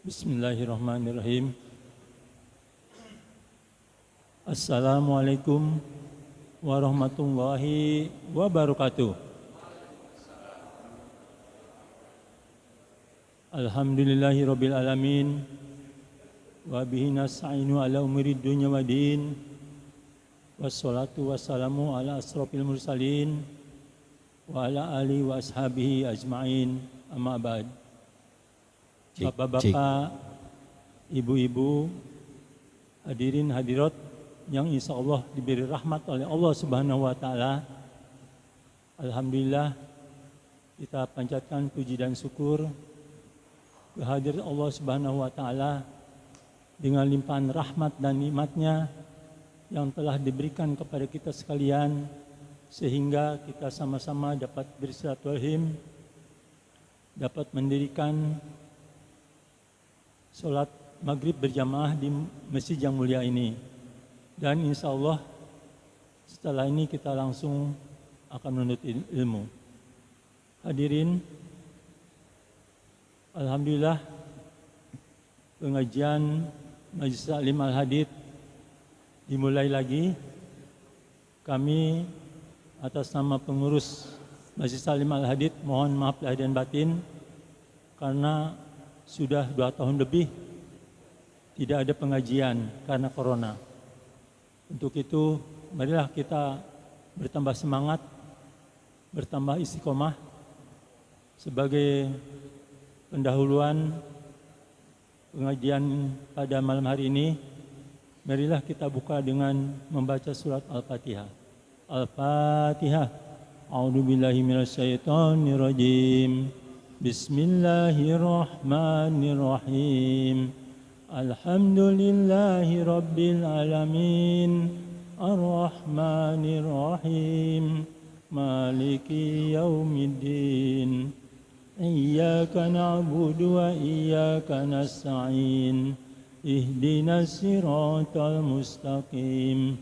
Bismillahirrahmanirrahim. Assalamualaikum warahmatullahi wabarakatuh. Alhamdulillahirabbil alamin wa bihi nasta'inu ala umuri dunya waddin. Wassalatu wassalamu ala asrofil mursalin wa ala alihi wa ashabihi ajma'in. Amma ba'd. Bapak-bapak, ibu-ibu, hadirin hadirat yang insya Allah diberi rahmat oleh Allah Subhanahu wa Ta'ala. Alhamdulillah, kita panjatkan puji dan syukur kehadiran Allah Subhanahu wa Ta'ala dengan limpahan rahmat dan nikmatnya yang telah diberikan kepada kita sekalian, sehingga kita sama-sama dapat bersilaturahim, dapat mendirikan sholat maghrib berjamaah di masjid yang mulia ini. Dan insya Allah setelah ini kita langsung akan menuntut ilmu. Hadirin, alhamdulillah pengajian Majelis Taklim Al-Hadith dimulai lagi. Kami atas nama pengurus Majelis Taklim Al-Hadith mohon maaf lahir dan batin karena sudah 2 tahun lebih tidak ada pengajian karena corona. Untuk itu, marilah kita bertambah semangat, bertambah istiqomah. Sebagai pendahuluan pengajian pada malam hari ini, marilah kita buka dengan membaca surat Al-Fatihah. Al-Fatihah. A'udzubillahi minasyaitonirrajim. Bismillahirrahmanirrahim. Alhamdulillahi rabbil alamin. Ar-Rahmanirrahim. Maliki yaumiddin. Iyyaka na'budu wa iyyaka nasta'in. Ihdinas siratal mustaqim.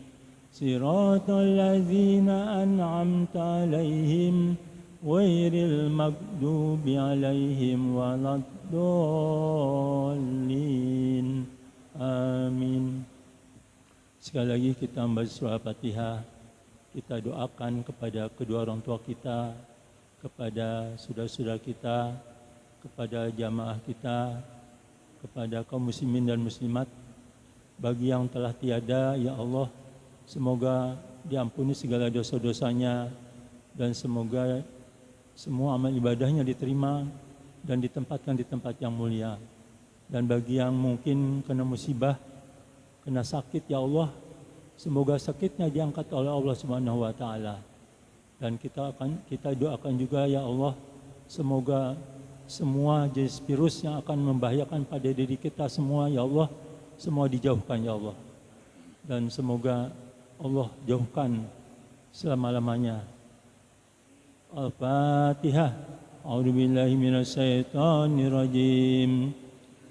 Siratal ladzina an'amta 'alaihim ghairil maghdubi 'alaihim waladdallin. Amin. Sekali lagi kita membaca surah Al-Fatihah. Kita doakan kepada kedua orang tua kita, kepada saudara-saudara kita, kepada jamaah kita, kepada kaum muslimin dan muslimat. Bagi yang telah tiada, ya Allah, semoga diampuni segala dosa-dosanya dan semoga semua amal ibadahnya diterima dan ditempatkan di tempat yang mulia. Dan bagi yang mungkin kena musibah, kena sakit, ya Allah, semoga sakitnya diangkat oleh Allah Subhanahu wa Ta'ala. Dan kita doakan juga, ya Allah, semoga semua jenis virus yang akan membahayakan pada diri kita semua, ya Allah, semua dijauhkan, ya Allah. Dan semoga Allah jauhkan selama-lamanya. Al-Fatihah. A'udzubillahi minasyaitonirrajim.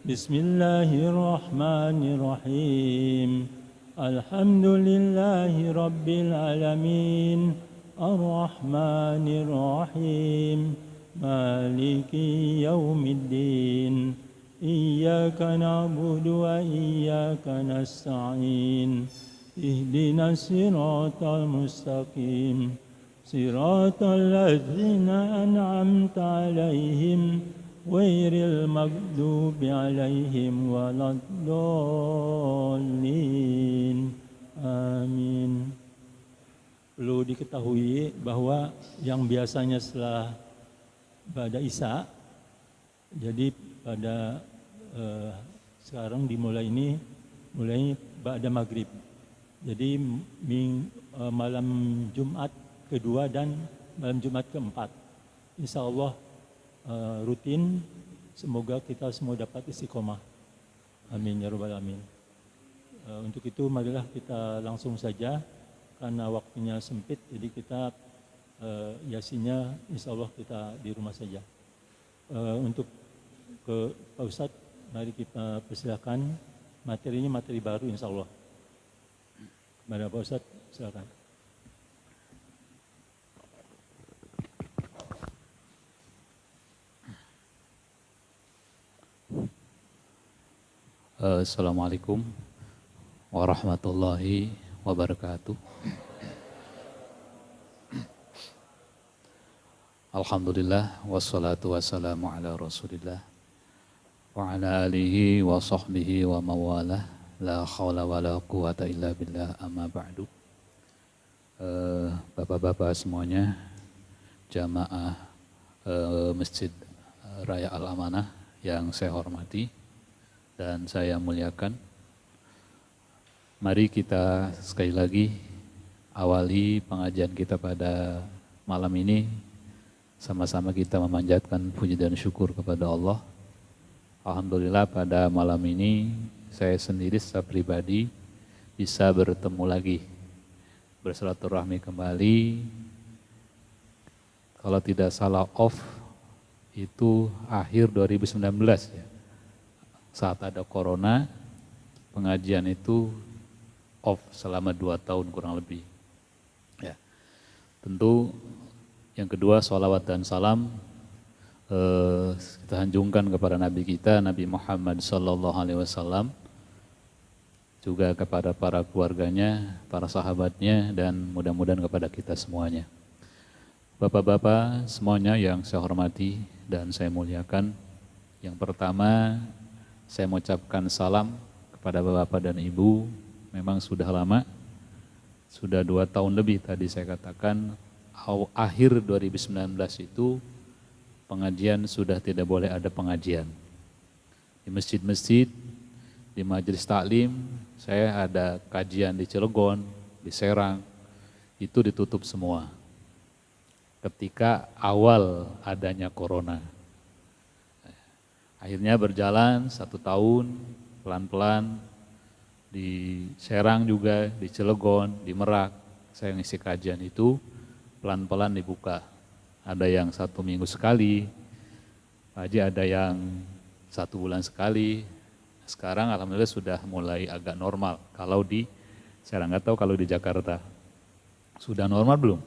Bismillahirrahmanirrahim. Alhamdulillahi rabbil alamin. Ar-Rahmanirrahim. Maliki yaumiddin. Iyyaka na'budu wa iyyaka nasta'in. Ihdinas siratal mustaqim. Siratal ladzina an'amta 'alaihim ghairil maghdubi 'alaihim waladdallin. Amin. Perlu diketahui bahwa yang biasanya setelah ba'da Isya, jadi pada sekarang dimulai ba'da Maghrib. Jadi malam Jumat kedua dan malam Jumat keempat. Insya Allah rutin. Semoga kita semua dapat istiqomah. Amin ya rabbal alamin. Untuk itu marilah kita langsung saja karena waktunya sempit. Jadi kita yasinnya insya Allah kita di rumah saja. Untuk ke Pak Ustadz, mari kita persilakan. Materinya materi baru insya Allah. Kepada Pak Ustadz, silakan. Assalamualaikum warahmatullahi wabarakatuh. Alhamdulillah wassalatu wassalamu ala Rasulillah wa ala alihi wa sahbihi wa mawalah, la khawla wa la quwata illa billah, amma ba'du. Bapak-bapak semuanya, jamaah Masjid Raya Al-Amanah yang saya hormati dan saya muliakan. Mari kita sekali lagi awali pengajian kita pada malam ini. Sama-sama kita memanjatkan puji dan syukur kepada Allah. Alhamdulillah pada malam ini saya sendiri secara pribadi bisa bertemu lagi, bersilaturahmi kembali. Kalau tidak salah off itu akhir 2019 ya. Saat ada corona, pengajian itu off selama 2 tahun kurang lebih. Ya. Tentu yang kedua, sholawat dan salam kita hanjungkan kepada Nabi kita, Nabi Muhammad SAW, juga kepada para keluarganya, para sahabatnya, dan mudah-mudahan kepada kita semuanya. Bapak-bapak semuanya yang saya hormati dan saya muliakan, yang pertama saya mengucapkan salam kepada bapak dan ibu. Memang sudah lama, sudah 2 tahun lebih tadi saya katakan, akhir 2019 itu pengajian sudah tidak boleh ada pengajian. Di masjid-masjid, di majelis taklim, saya ada kajian di Cilegon, di Serang, itu ditutup semua. Ketika awal adanya corona. Akhirnya berjalan 1 tahun, pelan-pelan, di Serang juga, di Cilegon, di Merak, saya ngisi kajian itu, pelan-pelan dibuka. Ada yang 1 minggu sekali, Pak Haji ada yang 1 bulan sekali. Sekarang alhamdulillah sudah mulai agak normal. Kalau di, saya nggak tahu kalau di Jakarta. Sudah normal belum?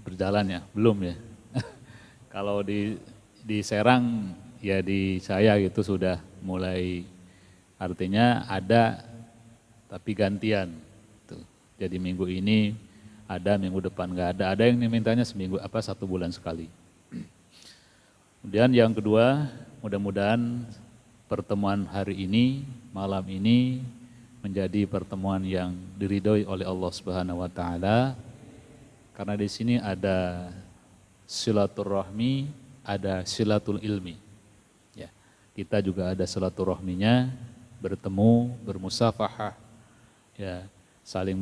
Berjalan ya? Belum ya? Kalau di Serang, ya di saya gitu sudah mulai, artinya ada tapi gantian. Tuh. Jadi minggu ini ada, minggu depan nggak ada. Ada yang mintanya 1 bulan sekali. Kemudian yang kedua, mudah-mudahan pertemuan hari ini, malam ini menjadi pertemuan yang diridhoi oleh Allah Subhanahu wa taala. Karena di sini ada silaturahmi, ada silatul ilmi. Ya, kita juga ada silaturahminya, bertemu, bermusafahah, ya, saling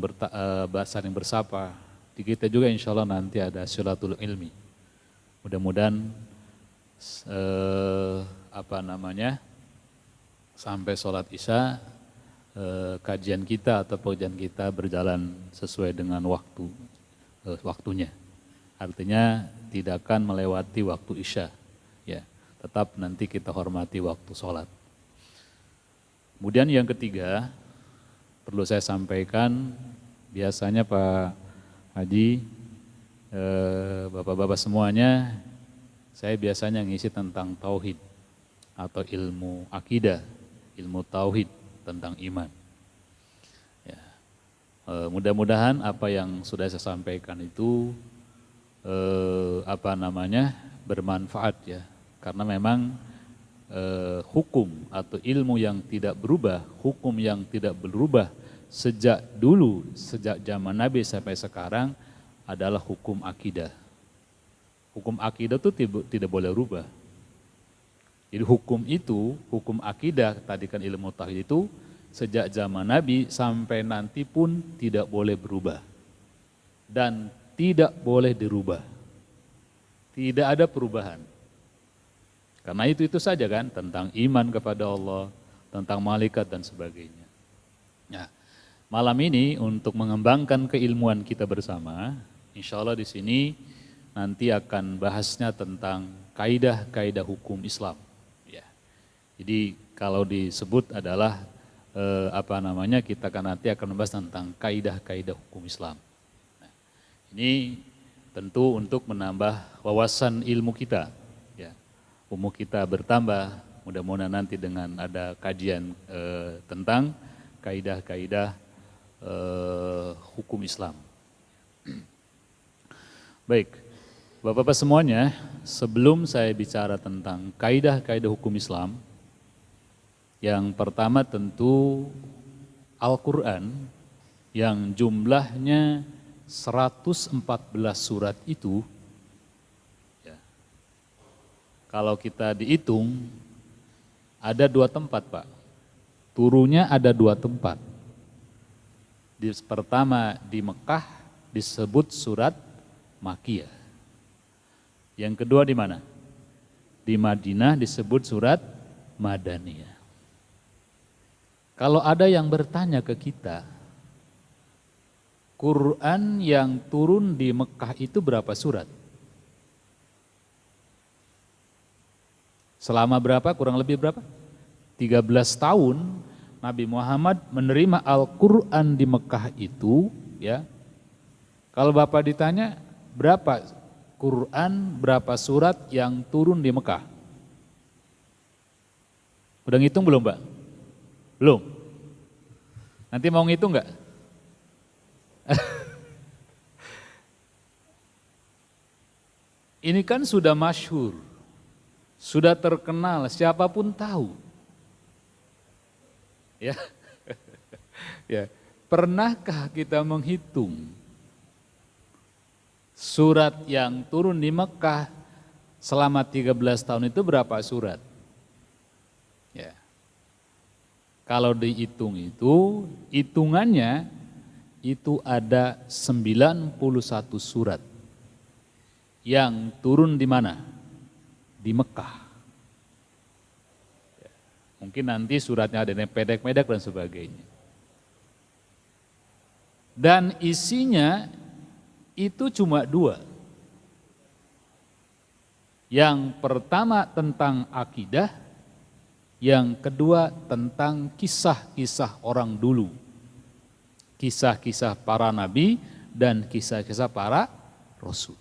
bersapa. Di kita juga insya Allah nanti ada silatul ilmi. Mudah-mudahan sampai sholat isya kajian kita atau pengajian kita berjalan sesuai dengan waktunya. Artinya tidak akan melewati waktu isya. Ya, tetap nanti kita hormati waktu sholat. Kemudian yang ketiga, perlu saya sampaikan, biasanya Pak Haji, bapak-bapak semuanya, saya biasanya ngisi tentang tauhid atau ilmu akidah, ilmu tauhid tentang iman. Ya. Mudah-mudahan apa yang sudah saya sampaikan itu bermanfaat ya, karena memang hukum atau ilmu yang tidak berubah, hukum yang tidak berubah sejak dulu, sejak zaman Nabi sampai sekarang adalah hukum akidah. Hukum akidah itu tidak boleh rubah. Jadi hukum akidah tadi kan ilmu tauhid itu sejak zaman Nabi sampai nanti pun tidak boleh berubah dan tidak boleh dirubah. Tidak ada perubahan. Karena itu saja kan tentang iman kepada Allah, tentang malaikat dan sebagainya. Nah, malam ini untuk mengembangkan keilmuan kita bersama, insya Allah di sini nanti akan bahasnya tentang kaidah-kaidah hukum Islam. Ya. Jadi kalau disebut adalah kita nanti akan membahas tentang kaidah-kaidah hukum Islam. Nah, ini tentu untuk menambah wawasan ilmu kita. Ya. Ilmu kita bertambah, Mudah-mudahan nanti dengan ada kajian tentang kaidah-kaidah hukum Islam. Baik, Bapak-Bapak semuanya, sebelum saya bicara tentang kaidah-kaidah hukum Islam, yang pertama tentu Al-Quran yang jumlahnya 114 surat itu, ya, kalau kita dihitung ada 2 tempat Pak, turunnya ada 2 tempat. Pertama di Mekah disebut surat Makkiyah. Yang kedua di mana? Di Madinah disebut surat Madaniyah. Kalau ada yang bertanya ke kita, Quran yang turun di Mekah itu berapa surat? Selama berapa? Kurang lebih berapa? 13 tahun Nabi Muhammad menerima Al-Quran di Mekah itu, ya. Kalau Bapak ditanya berapa Quran, berapa surat yang turun di Mekah? Udah ngitung belum Pak? Belum? Nanti mau ngitung enggak? Ini kan sudah masyhur, sudah terkenal, siapapun tahu. Ya. Ya. Pernahkah kita menghitung surat yang turun di Mekah selama 13 tahun itu berapa surat? Ya. Kalau dihitung itu, hitungannya itu ada 91 surat yang turun di mana? Di Mekah. Mungkin nanti suratnya ada yang pendek-pendek dan sebagainya. Dan isinya itu cuma 2. Yang pertama tentang akidah, yang kedua tentang kisah-kisah orang dulu. Kisah-kisah para nabi dan kisah-kisah para rasul.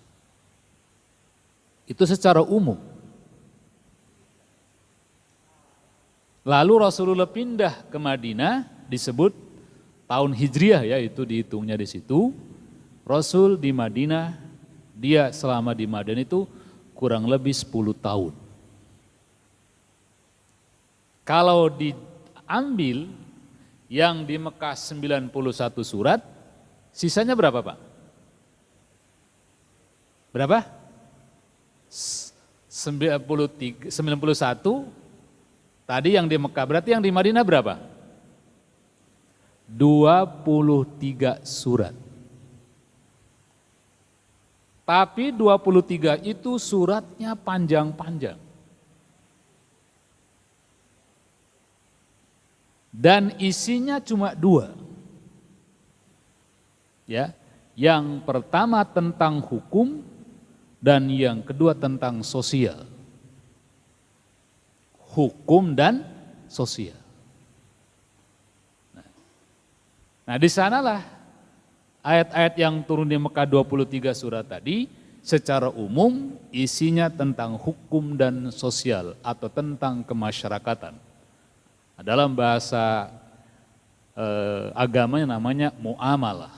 Itu secara umum. Lalu Rasulullah pindah ke Madinah, disebut tahun Hijriah ya, itu dihitungnya di situ. Rasul di Madinah, dia selama di Madinah itu kurang lebih 10 tahun. Kalau diambil yang di Mekah 91 surat, sisanya berapa Pak? Berapa? 91. Tadi yang di Mekah, berarti yang di Madinah berapa? 23 surat. Tapi 23 itu suratnya panjang-panjang. Dan isinya cuma 2. Ya, yang pertama tentang hukum dan yang kedua tentang sosial. Hukum dan sosial. Nah, di sanalah ayat-ayat yang turun di Mekah 23 surat tadi secara umum isinya tentang hukum dan sosial atau tentang kemasyarakatan. Dalam bahasa agamanya namanya muamalah.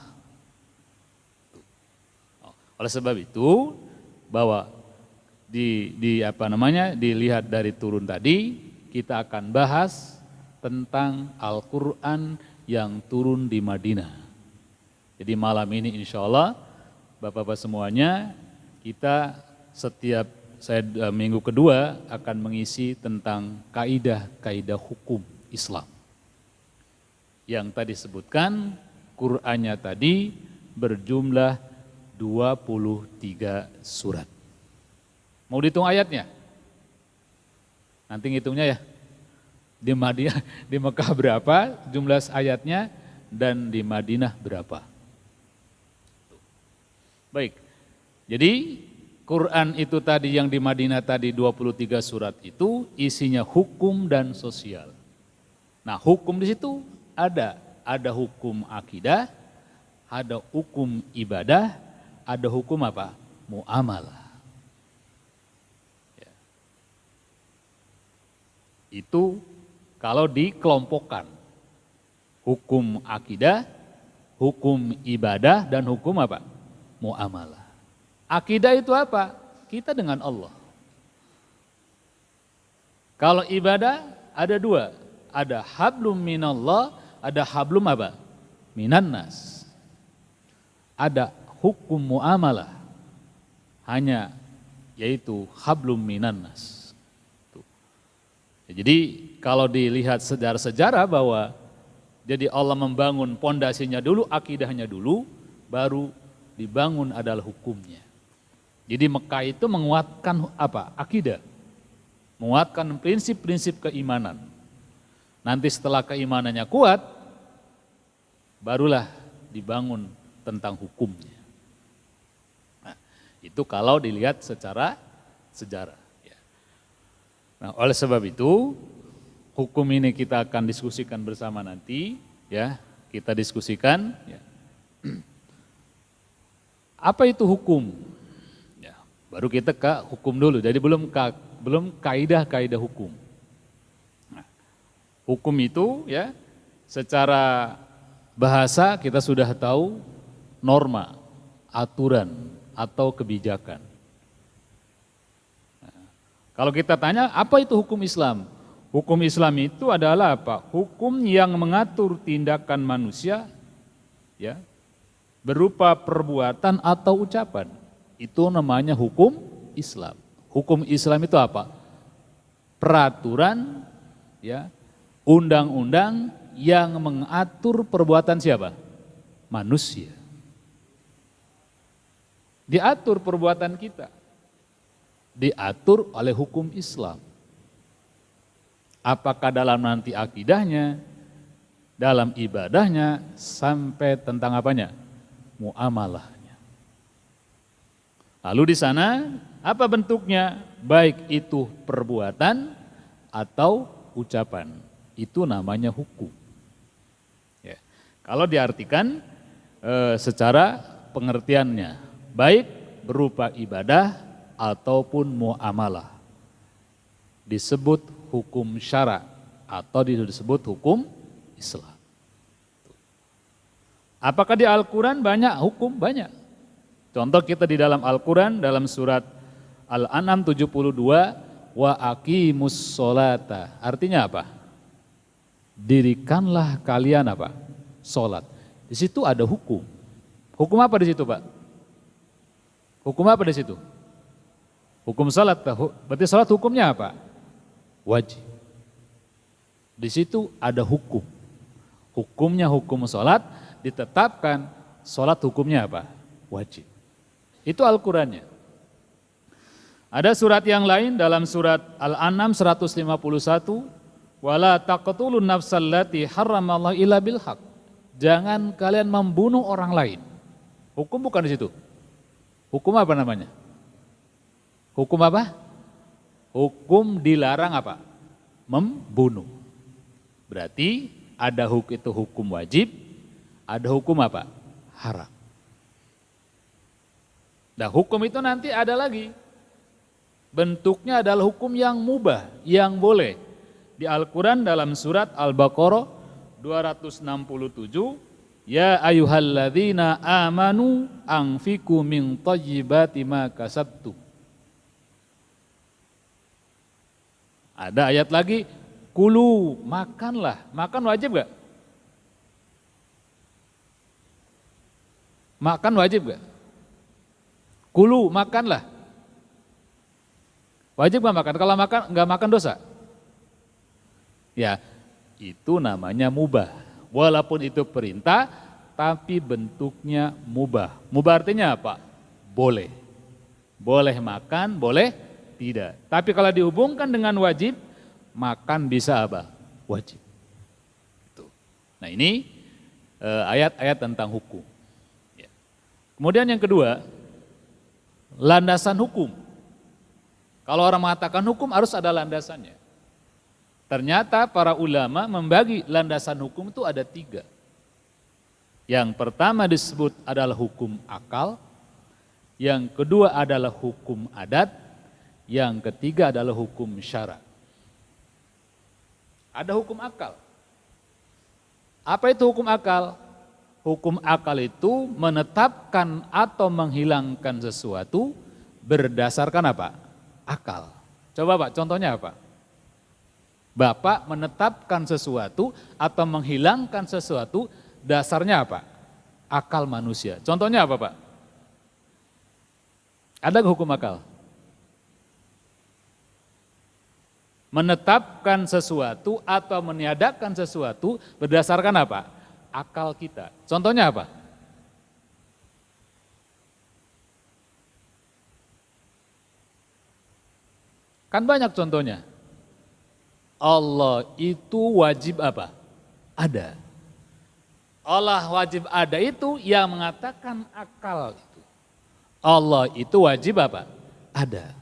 Oleh sebab itu bahwa dilihat dari turun tadi, kita akan bahas tentang Al-Quran yang turun di Madinah. Jadi malam ini insya Allah Bapak-Bapak semuanya, kita minggu kedua akan mengisi tentang kaidah-kaidah hukum Islam. Yang tadi sebutkan, Qur'annya tadi berjumlah 23 surat. Mau dihitung ayatnya? Nanti ngitungnya ya. Di Madinah, di Mekah berapa jumlah ayatnya dan di Madinah berapa. Baik. Jadi Quran itu tadi yang di Madinah tadi 23 surat itu isinya hukum dan sosial. Nah, hukum di situ ada hukum akidah, ada hukum ibadah, ada hukum apa? Muamalah. Itu kalau dikelompokkan. Hukum akidah, hukum ibadah, dan hukum apa? Muamalah. Akidah itu apa? Kita dengan Allah. Kalau ibadah ada dua. Ada hablum minallah, ada hablum apa? Minannas. Ada hukum muamalah. Hanya yaitu hablum minannas. Jadi kalau dilihat sejarah-sejarah bahwa jadi Allah membangun pondasinya dulu, akidahnya dulu, baru dibangun adalah hukumnya. Jadi Mekah itu menguatkan apa? Akidah. Menguatkan prinsip-prinsip keimanan. Nanti setelah keimanannya kuat, barulah dibangun tentang hukumnya. Nah, itu kalau dilihat secara sejarah. Nah, oleh sebab itu, hukum ini kita akan diskusikan bersama nanti, ya. Kita diskusikan. Ya. Apa itu hukum? Ya, baru kita ke hukum dulu. Jadi belum kaidah-kaidah hukum. Nah, hukum itu, ya, secara bahasa kita sudah tahu norma, aturan atau kebijakan. Kalau kita tanya, apa itu hukum Islam? Hukum Islam itu adalah apa? Hukum yang mengatur tindakan manusia, ya, berupa perbuatan atau ucapan. Itu namanya hukum Islam. Hukum Islam itu apa? Peraturan, ya, undang-undang yang mengatur perbuatan siapa? Manusia. Diatur perbuatan kita. Diatur oleh hukum Islam. Apakah dalam nanti akidahnya, dalam ibadahnya, sampai tentang apanya? Muamalahnya. Lalu di sana apa bentuknya? Baik itu perbuatan atau ucapan. Itu namanya hukum. Ya. Kalau diartikan secara pengertiannya, baik berupa ibadah ataupun muamalah, disebut hukum syara atau disebut hukum Islam. Apakah di Al-Quran banyak hukum? Banyak. Contoh kita di dalam Al-Quran, dalam surat Al-An'am 72, wa aqimus sholata. Artinya apa? Dirikanlah kalian apa? Sholat. Di situ ada hukum. Hukum apa di situ, Pak? Hukum apa di situ? Hukum salat, berarti salat hukumnya apa? Wajib. Di situ ada hukum. Hukumnya hukum salat, ditetapkan salat hukumnya apa? Wajib. Itu Al-Qur'annya. Ada surat yang lain dalam surat Al-An'am 151, wala taqtulun nafsallati harramallahu illa bil haq. Jangan kalian membunuh orang lain. Hukum bukan di situ. Hukum apa namanya? Hukum apa? Hukum dilarang apa? Membunuh. Berarti ada hukum itu hukum wajib, ada hukum apa? Haram. Nah, hukum itu nanti ada lagi. Bentuknya adalah hukum yang mubah, yang boleh. Di Al-Quran dalam surat Al-Baqarah 267, ya ayyuhalladzina amanu anfiqu min thayyibati ma kasabtum. Ada ayat lagi, kulu, makanlah. Makan wajib gak? Makan wajib gak? Kulu, makanlah. Wajib gak makan? Kalau makan, gak makan dosa? Ya, itu namanya mubah. Walaupun itu perintah, tapi bentuknya mubah. Mubah artinya apa? Boleh. Boleh makan, boleh tidak. Tapi kalau dihubungkan dengan wajib, makan bisa apa? Wajib. Nah, ini ayat-ayat tentang hukum. Ya. Kemudian yang kedua, landasan hukum. Kalau orang mengatakan hukum harus ada landasannya. Ternyata para ulama membagi landasan hukum itu ada 3. Yang pertama disebut adalah hukum akal, yang kedua adalah hukum adat, yang ketiga adalah hukum syara. Ada hukum akal. Apa itu hukum akal? Hukum akal itu menetapkan atau menghilangkan sesuatu berdasarkan apa? Akal. Coba Pak, contohnya apa? Bapak menetapkan sesuatu atau menghilangkan sesuatu dasarnya apa? Akal manusia. Contohnya apa Pak? Ada hukum akal? Menetapkan sesuatu atau meniadakan sesuatu berdasarkan apa? Akal kita. Contohnya apa? Kan banyak contohnya. Allah itu wajib apa? Ada. Allah wajib ada itu yang mengatakan akal itu. Allah itu wajib apa? Ada.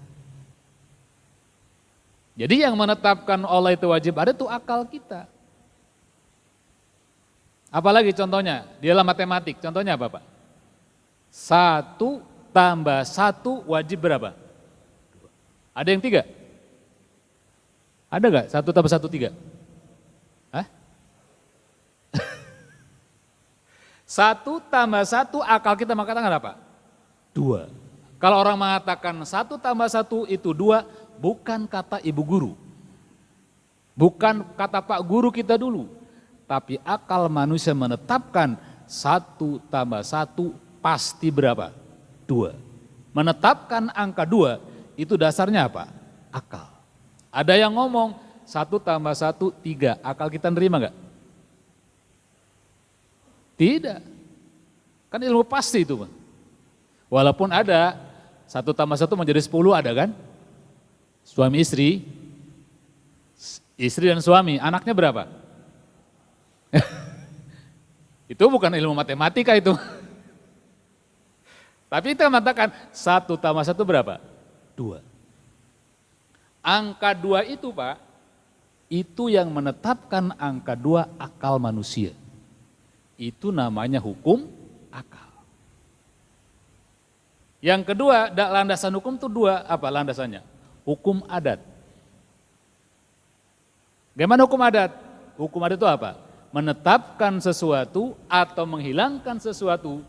Jadi yang menetapkan Allah itu wajib ada itu akal kita. Apalagi contohnya, di dalam matematik, contohnya apa Pak? 1 tambah 1 wajib berapa? Ada yang 3? Ada gak 1 tambah 1 3? Hah? 1 tambah 1 akal kita mengatakan apa? 2. Kalau orang mengatakan 1 tambah 1 itu 2, bukan kata ibu guru. Bukan kata pak guru kita dulu. Tapi akal manusia menetapkan 1 tambah 1 pasti berapa? 2. Menetapkan angka 2 itu dasarnya apa? Akal. Ada yang ngomong 1 tambah 1 3. Akal kita nerima enggak? Tidak. Kan ilmu pasti itu. Walaupun ada 1 tambah 1 menjadi 10 ada kan? Suami istri dan suami, anaknya berapa? Itu bukan ilmu matematika itu. Tapi kita mengatakan 1 tambah 1 berapa? 2. Angka 2 itu Pak, itu yang menetapkan angka 2 akal manusia. Itu namanya hukum akal. Yang kedua, landasan hukum itu 2, apa landasannya? Hukum adat. Bagaimana hukum adat? Hukum adat itu apa? Menetapkan sesuatu atau menghilangkan sesuatu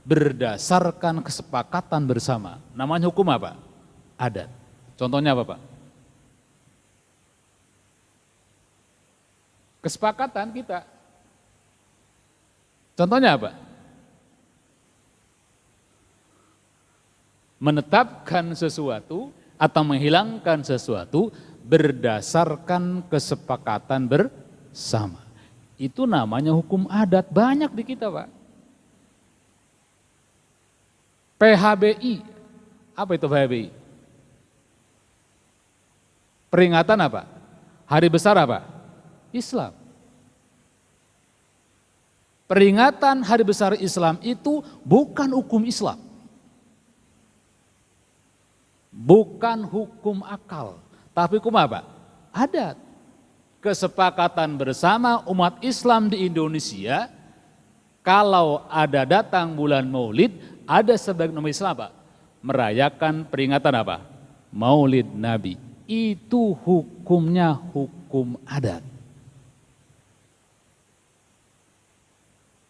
berdasarkan kesepakatan bersama. Namanya hukum apa? Adat. Contohnya apa Pak? Kesepakatan kita. Contohnya apa? Menetapkan sesuatu atau menghilangkan sesuatu berdasarkan kesepakatan bersama. Itu namanya hukum adat, banyak di kita Pak. PHBI, apa itu PHBI? Peringatan apa? Hari besar apa? Islam. Peringatan hari besar Islam itu bukan hukum Islam. Bukan hukum akal, tapi hukum apa? Adat. Kesepakatan bersama umat Islam di Indonesia, kalau ada datang bulan Maulid, ada sebagian umat Islam apa? Merayakan peringatan apa? Maulid Nabi. Itu hukumnya hukum adat.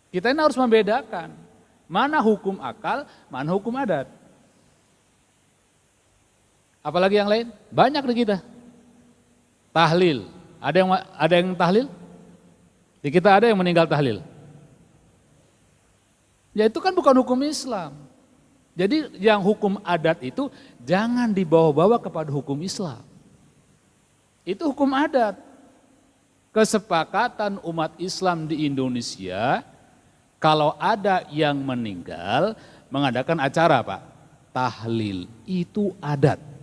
Kita ini harus membedakan mana hukum akal, mana hukum adat. Apalagi yang lain? Banyak di kita. Tahlil. Ada yang tahlil? Di kita ada yang meninggal tahlil. Ya itu kan bukan hukum Islam. Jadi yang hukum adat itu jangan dibawa-bawa kepada hukum Islam. Itu hukum adat. Kesepakatan umat Islam di Indonesia, kalau ada yang meninggal, mengadakan acara Pak, tahlil. Itu adat.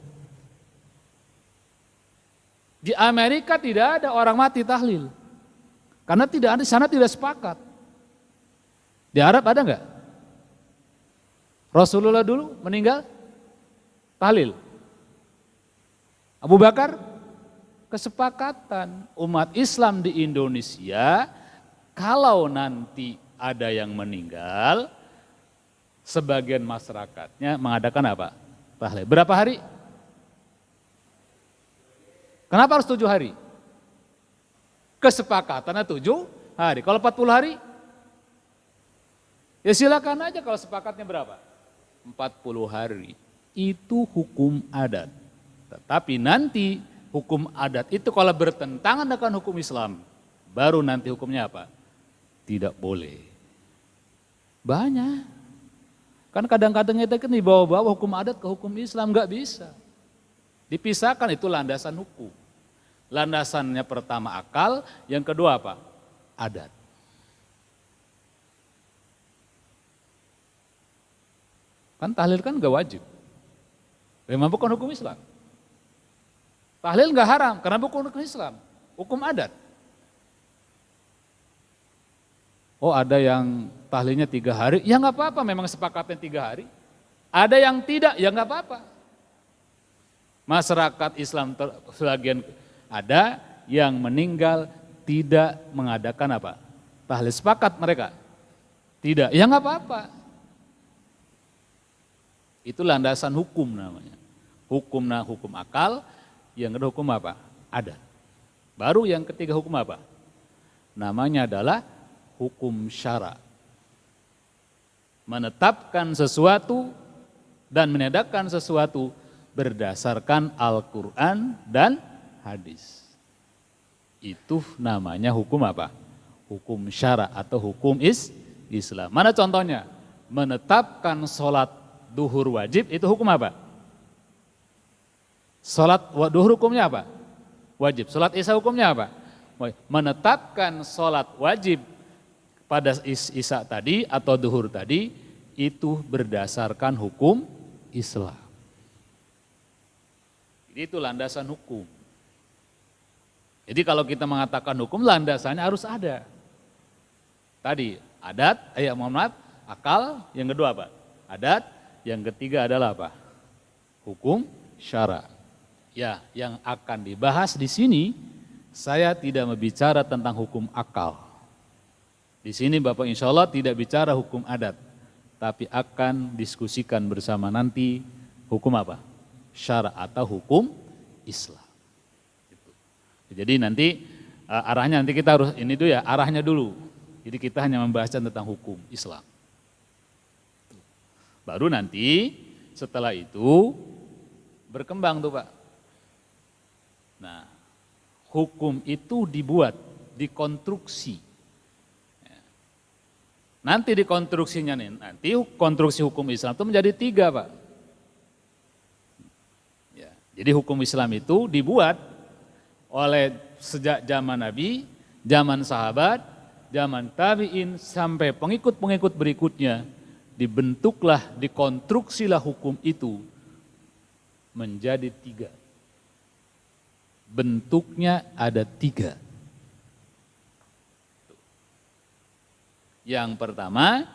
Di Amerika tidak ada orang mati tahlil. Karena tidak ada, di sana tidak sepakat. Di Arab ada enggak? Rasulullah dulu meninggal tahlil. Abu Bakar, kesepakatan umat Islam di Indonesia, kalau nanti ada yang meninggal, sebagian masyarakatnya mengadakan apa? Tahlil. Berapa hari? Kenapa harus 7 hari? Kesepakatannya 7 hari. Kalau 40 hari, ya silakan aja kalau sepakatnya berapa? 40 hari. Itu hukum adat. Tetapi nanti hukum adat itu kalau bertentangan dengan hukum Islam, baru nanti hukumnya apa? Tidak boleh. Banyak. Kan kadang-kadang kita kan dibawa-bawa hukum adat ke hukum Islam, nggak bisa. Dipisahkan, itu landasan hukum. Landasannya pertama akal, yang kedua apa? Adat. Kan tahlil kan nggak wajib. Memang bukan hukum Islam. Tahlil nggak haram karena bukan hukum Islam, hukum adat. Oh ada yang tahlilnya 3 hari, ya nggak apa-apa, memang sepakatnya 3 hari. Ada yang tidak, ya nggak apa-apa. Masyarakat Islam sebagian ada yang meninggal tidak mengadakan apa? Tahlil, sepakat mereka? Tidak, ya nggak apa-apa. Itu landasan hukum namanya. Hukum akal, yang kedua hukum apa? Adat. Baru yang ketiga hukum apa? Namanya adalah hukum syara. Menetapkan sesuatu dan meniadakan sesuatu berdasarkan Al-Quran dan hadis. Itu namanya hukum apa? Hukum syara atau hukum Islam. Mana contohnya? Menetapkan sholat duhur wajib, itu hukum apa? Sholat duhur hukumnya apa? Wajib. Sholat isya hukumnya apa? Menetapkan sholat wajib pada isya tadi atau duhur tadi, itu berdasarkan hukum Islam. Jadi itu landasan hukum. Jadi kalau kita mengatakan hukum, landasannya harus ada. Tadi adat, akal, yang kedua apa? Adat, yang ketiga adalah apa? Hukum syara. Ya, yang akan dibahas di sini, saya tidak berbicara tentang hukum akal. Di sini Bapak insya Allah tidak bicara hukum adat, tapi akan diskusikan bersama nanti hukum apa? Syara atau hukum Islam. Jadi nanti arahnya nanti kita harus ini dulu ya, arahnya dulu. Jadi kita hanya membahas tentang hukum Islam. Baru nanti setelah itu berkembang tuh Pak. Nah, hukum itu dibuat, dikonstruksi. Nanti dikonstruksinya nih, nanti konstruksi hukum Islam itu menjadi 3 Pak. Ya, jadi hukum Islam itu dibuat oleh sejak zaman Nabi, zaman sahabat, zaman tabi'in, sampai pengikut-pengikut berikutnya, dibentuklah, dikonstruksilah hukum itu menjadi 3. Bentuknya ada 3. Yang pertama,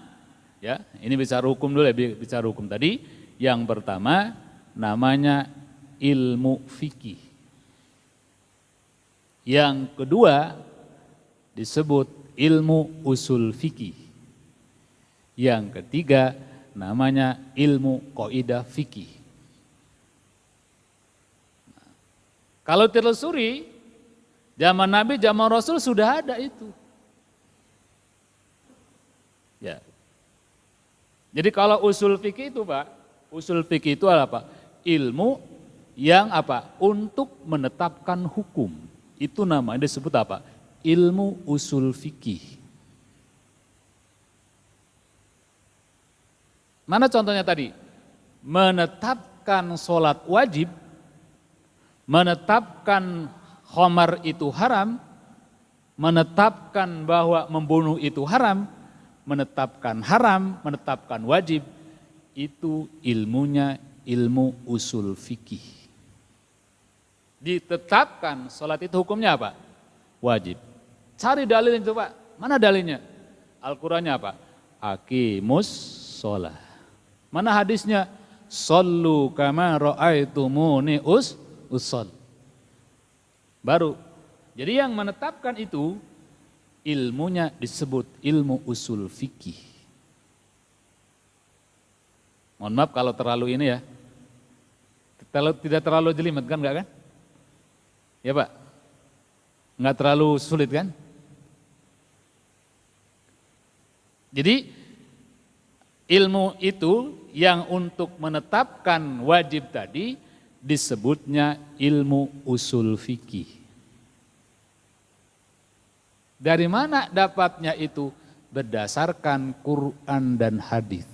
ya ini bicara hukum dulu ya, bicara hukum tadi. Yang pertama namanya ilmu fikih. Yang kedua disebut ilmu usul fikih. Yang ketiga namanya ilmu kaidah fikih. Nah, kalau telusuri zaman Nabi, zaman Rasul sudah ada itu. Ya. Jadi kalau usul fikih itu Pak, usul fikih itu adalah apa? Ilmu yang apa? Untuk menetapkan hukum. Itu namanya disebut apa? Ilmu usul fikih. Mana contohnya tadi? Menetapkan sholat wajib, menetapkan khamar itu haram, menetapkan bahwa membunuh itu haram, menetapkan haram, menetapkan wajib, itu ilmunya ilmu usul fikih. Ditetapkan sholat itu hukumnya apa? Wajib. Cari dalil itu Pak, mana dalilnya? Al-Qurannya apa? Aqimus sholah. Mana hadisnya? Sallu kama ra'aitumuni ushol. Baru. Jadi yang menetapkan itu, ilmunya disebut ilmu usul fikih. Mohon maaf kalau terlalu ini ya. Tidak terlalu jelimet kan enggak kan? Ya Pak? Nggak terlalu sulit kan? Jadi ilmu itu yang untuk menetapkan wajib tadi disebutnya ilmu usul fikih. Dari mana dapatnya itu? Berdasarkan Quran dan hadis.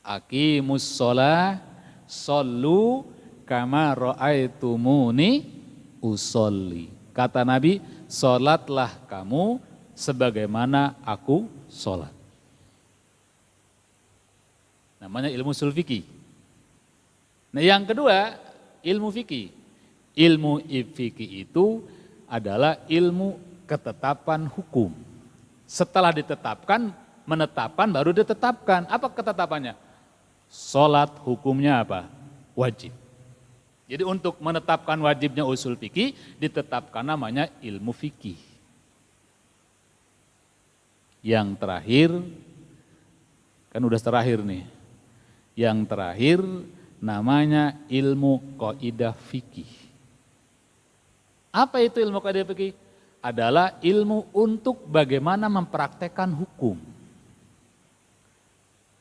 Aqimus sholah, shollu kama ra'aitumuni usolli. Kata Nabi, sholatlah kamu sebagaimana aku sholat. Namanya ilmu usul fikih. Nah yang kedua, ilmu fikih. Ilmu fikih itu adalah ilmu ketetapan hukum. Setelah ditetapkan, menetapkan baru ditetapkan. Apa ketetapannya? Sholat hukumnya apa? Wajib. Jadi untuk menetapkan wajibnya usul fikih, ditetapkan namanya ilmu fikih. Yang terakhir, kan udah terakhir nih. Yang terakhir namanya ilmu kaidah fikih. Apa itu ilmu kaidah fikih? Adalah ilmu untuk bagaimana mempraktekkan hukum.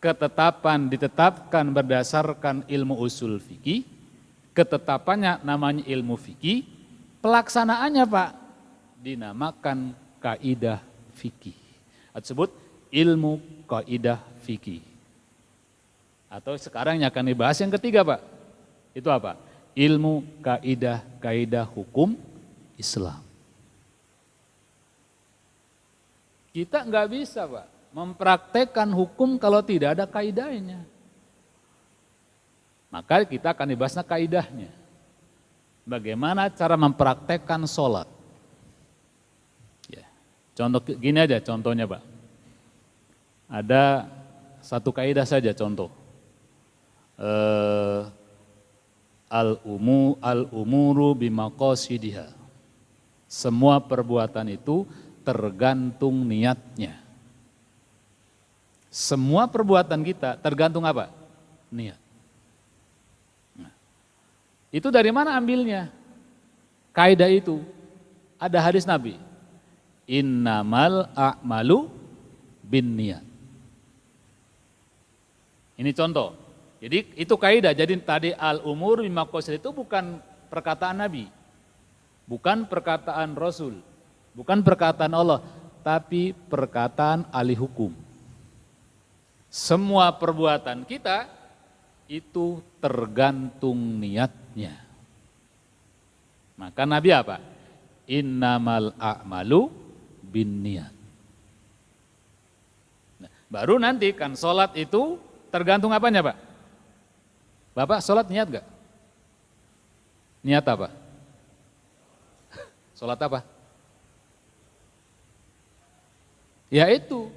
Ketetapan ditetapkan berdasarkan ilmu usul fikih, ketetapannya namanya ilmu fikih, pelaksanaannya Pak dinamakan kaidah fikih. Disebut ilmu kaidah fikih. Atau sekarang yang akan dibahas yang ketiga Pak, itu apa? Ilmu kaidah hukum Islam. Kita nggak bisa Pak mempraktekkan hukum kalau tidak ada kaidahnya. Maka kita akan dibahasnya kaidahnya. Bagaimana cara mempraktekkan sholat. Ya. Contoh gini aja contohnya Pak. Ada satu kaidah saja contoh. Al-umuru bimaqasidiha. Semua perbuatan itu tergantung niatnya. Semua perbuatan kita tergantung apa? Niat. Nah, itu dari mana ambilnya? Kaidah itu ada hadis Nabi. Innamal a'malu bin niat. Ini contoh. Jadi itu kaidah. Jadi tadi al-umur bimaqasid itu bukan perkataan Nabi. Bukan perkataan Rasul. Bukan perkataan Allah, tapi perkataan ahli hukum. Semua perbuatan kita itu tergantung niatnya. Maka Nabi apa? Innamal a'malu bin niat. Nah, baru nanti kan sholat itu tergantung apanya Pak? Bapak sholat niat gak? Niat apa? Sholat apa? Ya itu.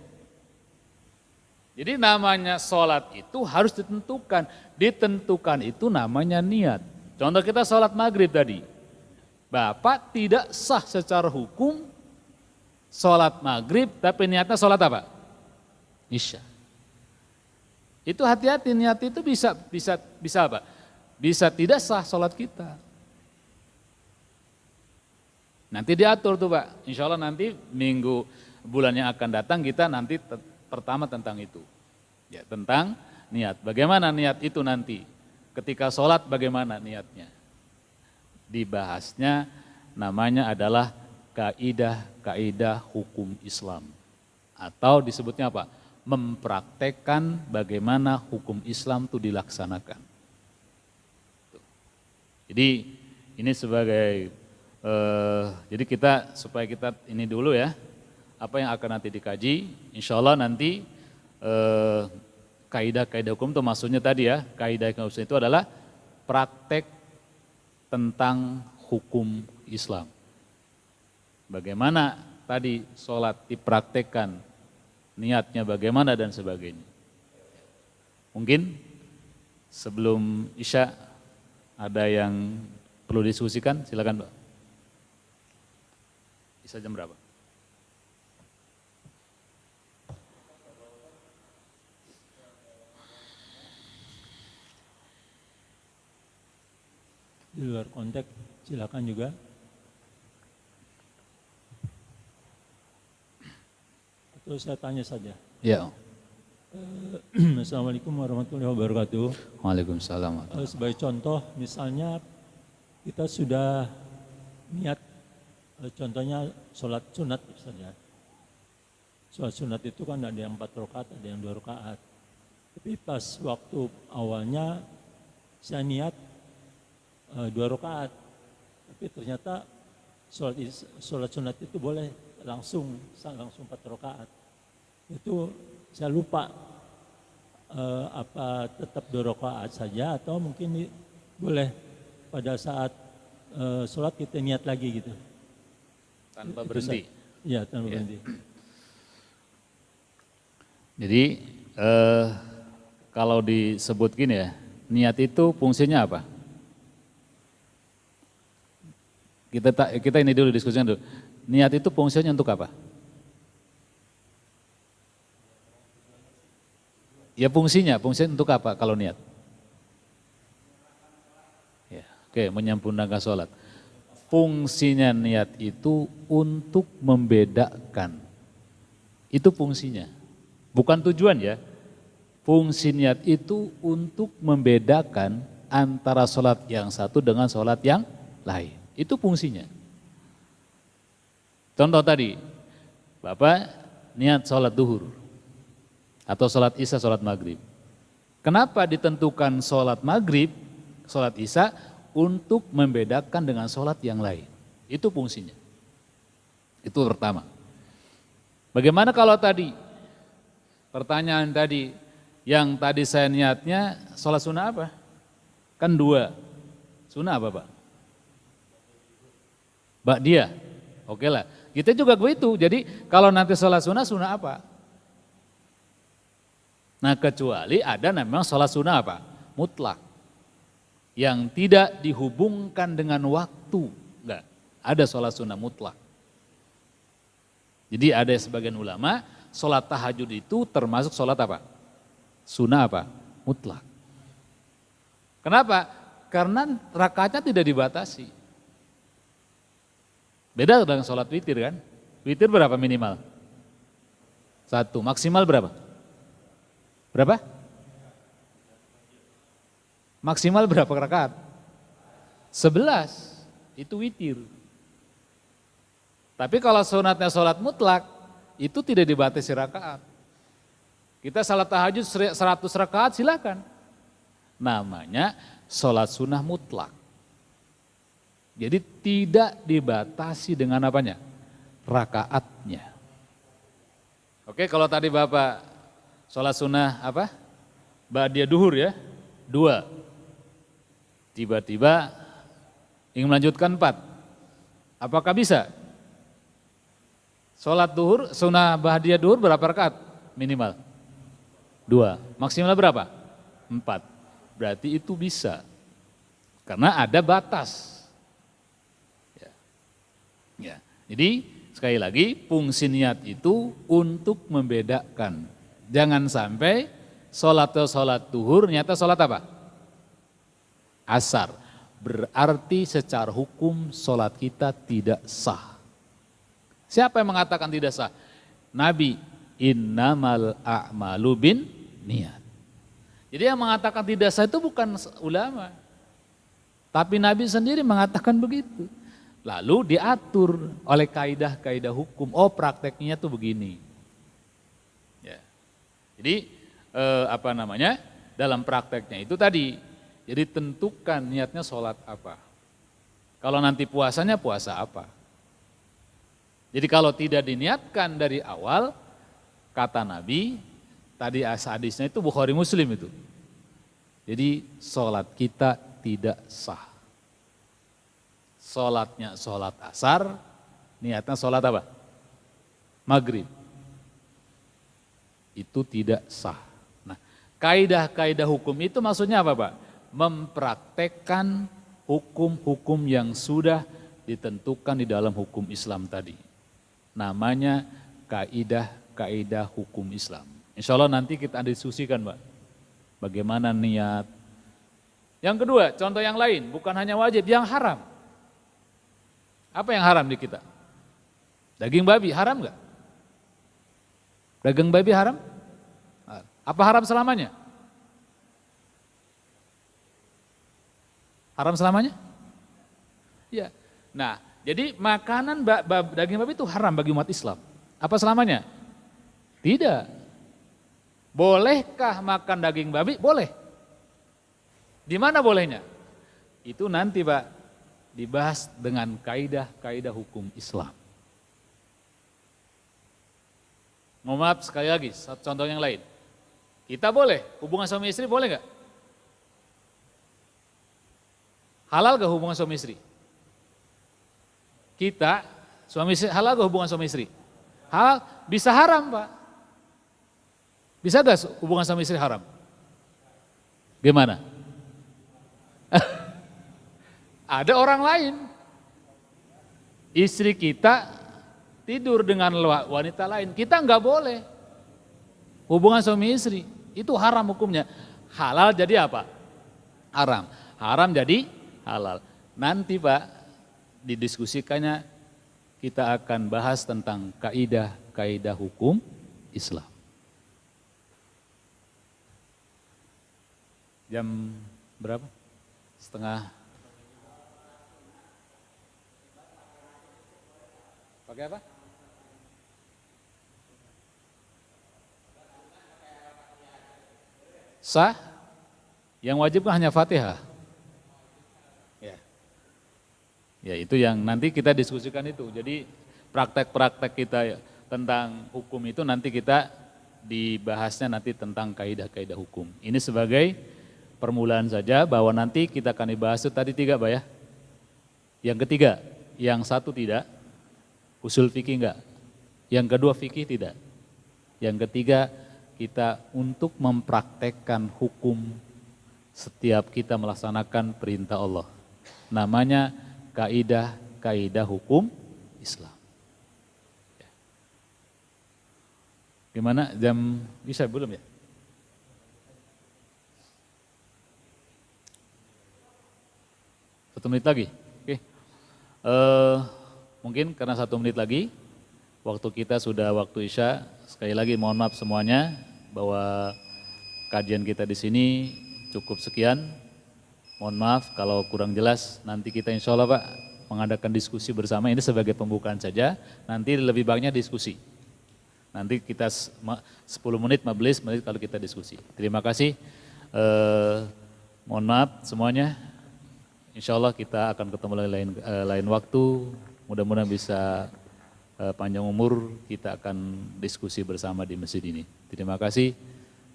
Jadi namanya sholat itu harus ditentukan. Ditentukan itu namanya niat. Contoh kita sholat maghrib tadi. Bapak tidak sah secara hukum sholat maghrib tapi niatnya sholat apa? Isya. Itu hati-hati, niat itu bisa apa? Bisa tidak sah sholat kita. Nanti diatur tuh Pak. Insya Allah nanti bulan yang akan datang kita nanti pertama tentang itu. Ya, tentang niat. Bagaimana niat itu nanti? Ketika sholat bagaimana niatnya? Dibahasnya namanya adalah kaidah hukum Islam. Atau disebutnya apa? Mempraktekkan bagaimana hukum Islam itu dilaksanakan. Jadi ini sebagai, jadi kita supaya kita ini dulu ya, apa yang akan nanti dikaji, insya Allah nanti kaidah hukum itu maksudnya tadi ya, kaidah hukum itu adalah praktek tentang hukum Islam. Bagaimana tadi sholat dipraktekkan, niatnya bagaimana dan sebagainya. Mungkin sebelum Isya ada yang perlu diskusikan, silakan Pak. Isya jam berapa? Di luar konteks silakan juga. Atau saya tanya saja. Ya. Assalamualaikum warahmatullahi wabarakatuh. Waalaikumsalam. Sebagai contoh, misalnya kita sudah niat, contohnya sholat sunat misalnya. Sholat sunat itu kan ada yang 4 rakaat, ada yang 2 rakaat. Tapi pas waktu awalnya saya niat 2 rakaat. Tapi ternyata sholat sunat itu boleh langsung 4 rakaat. Itu saya lupa apa tetap 2 rakaat saja atau mungkin boleh pada saat sholat kita niat lagi gitu. Tanpa berhenti. Iya, tanpa berhenti. Jadi kalau disebut gini ya, niat itu fungsinya apa? Kita ini dulu diskusikan dulu. Niat itu fungsinya untuk apa? Ya fungsinya untuk apa kalau niat? Ya, oke, menyempurnakan sholat. Fungsinya niat itu untuk membedakan. Itu fungsinya. Bukan tujuan ya. Fungsi niat itu untuk membedakan antara sholat yang satu dengan sholat yang lain. Itu fungsinya. Contoh tadi, Bapak niat sholat duhur atau sholat isya, sholat maghrib. Kenapa ditentukan sholat maghrib, sholat isya untuk membedakan dengan sholat yang lain? Itu fungsinya. Itu pertama. Bagaimana kalau tadi, pertanyaan tadi, yang tadi saya niatnya sholat sunnah apa? Kan 2. Sunnah apa Pak? Ba'diyah. Oke lah. Kita juga begitu. Jadi kalau nanti sholat sunnah apa? Nah kecuali ada memang sholat sunnah apa? Mutlak. Yang tidak dihubungkan dengan waktu. Enggak. Ada sholat sunnah mutlak. Jadi ada sebagian ulama, sholat tahajud itu termasuk sholat apa? Sunnah apa? Mutlak. Kenapa? Karena rakaatnya tidak dibatasi. Beda dengan sholat witir kan? Witir berapa minimal? 1. Maksimal berapa? Berapa? Maksimal berapa rakaat? 11. Itu witir. Tapi kalau sunatnya sholat mutlak, itu tidak dibatasi rakaat. Kita salat tahajud 100 rakaat silakan. Namanya sholat sunnah mutlak. Jadi tidak dibatasi dengan apanya? Rakaatnya. Oke, kalau tadi Bapak sholat sunnah apa? Ba'diyah duhur ya, 2. Tiba-tiba ingin melanjutkan 4. Apakah bisa? Sholat duhur, sunnah ba'diyah duhur berapa rakaat? Minimal 2. Maksimal berapa? 4. Berarti itu bisa. Karena ada batas. Ya. Jadi sekali lagi fungsi niat itu untuk membedakan. Jangan sampai sholat duhur nyata sholat apa? Asar. Berarti secara hukum sholat kita tidak sah. Siapa yang mengatakan tidak sah? Nabi, innamal a'malu bin niat. Jadi yang mengatakan tidak sah itu bukan ulama. Tapi Nabi sendiri mengatakan begitu. Lalu diatur oleh kaidah-kaidah hukum. Oh prakteknya tuh begini. Ya. Jadi dalam prakteknya itu tadi. Jadi tentukan niatnya sholat apa. Kalau nanti puasanya puasa apa. Jadi kalau tidak diniatkan dari awal, kata Nabi, tadi hadisnya itu Bukhari Muslim itu. Jadi sholat kita tidak sah. Sholatnya sholat asar, niatnya sholat apa? Maghrib. Itu tidak sah. Nah, kaidah-kaidah hukum itu maksudnya apa Pak? Mempraktekkan hukum-hukum yang sudah ditentukan di dalam hukum Islam tadi. Namanya kaidah-kaidah hukum Islam. Insya Allah nanti kita diskusikan Pak. Bagaimana niat. Yang kedua, contoh yang lain, bukan hanya wajib, yang haram. Apa yang haram di kita? Daging babi haram enggak? Daging babi haram? Apa haram selamanya? Haram selamanya? Ya. Nah, jadi makanan daging babi itu haram bagi umat Islam. Apa selamanya? Tidak. Bolehkah makan daging babi? Boleh. Di mana bolehnya? Itu nanti Pak dibahas dengan kaidah-kaidah hukum Islam. Mohon maaf sekali lagi, satu contoh yang lain. Kita boleh, hubungan suami istri boleh nggak? Halal gak hubungan suami istri? Kita, suami istri, halal gak hubungan suami istri? Halal, bisa haram Pak. Bisa gak hubungan suami istri haram? Gimana? Ada orang lain, istri kita tidur dengan wanita lain, kita nggak boleh hubungan suami istri, itu haram hukumnya. Halal jadi apa? Haram. Haram jadi halal. Nanti Pak didiskusikannya kita akan bahas tentang kaidah-kaidah hukum Islam. Jam berapa? Setengah. Pakai apa? Sah? Yang wajib kan hanya Fatihah. Ya. Ya itu yang nanti kita diskusikan itu. Jadi praktek-praktek kita tentang hukum itu nanti kita dibahasnya nanti tentang kaidah-kaidah hukum. Ini sebagai permulaan saja bahwa nanti kita akan dibahas itu tadi 3 Pak ya. Yang ketiga, yang satu tidak. Usul fikih enggak. Yang kedua fikih tidak. Yang ketiga kita untuk mempraktekkan hukum setiap kita melaksanakan perintah Allah. Namanya kaidah-kaidah hukum Islam. Gimana jam bisa belum ya? Satu menit lagi. Oke. Mungkin karena 1 menit lagi, waktu kita sudah waktu Isya. Sekali lagi mohon maaf semuanya bahwa kajian kita di sini cukup sekian. Mohon maaf kalau kurang jelas. Nanti kita insya Allah Pak mengadakan diskusi bersama. Ini sebagai pembukaan saja. Nanti lebih banyaknya diskusi. Nanti kita 10 menit, 15 menit kalau kita diskusi. Terima kasih. Mohon maaf semuanya. Insya Allah kita akan ketemu lain waktu. Mudah-mudahan bisa panjang umur, kita akan diskusi bersama di masjid ini. Terima kasih.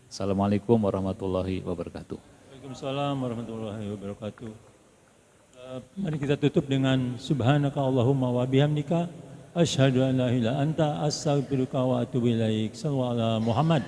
Assalamualaikum warahmatullahi wabarakatuh. Waalaikumsalam warahmatullahi wabarakatuh. Mari kita tutup dengan subhanaka Allahumma wa bihamdika asyhadu an la ilaha illa anta astaghfiruka wa atubu ilaik. Sallallahu alaihi Muhammad.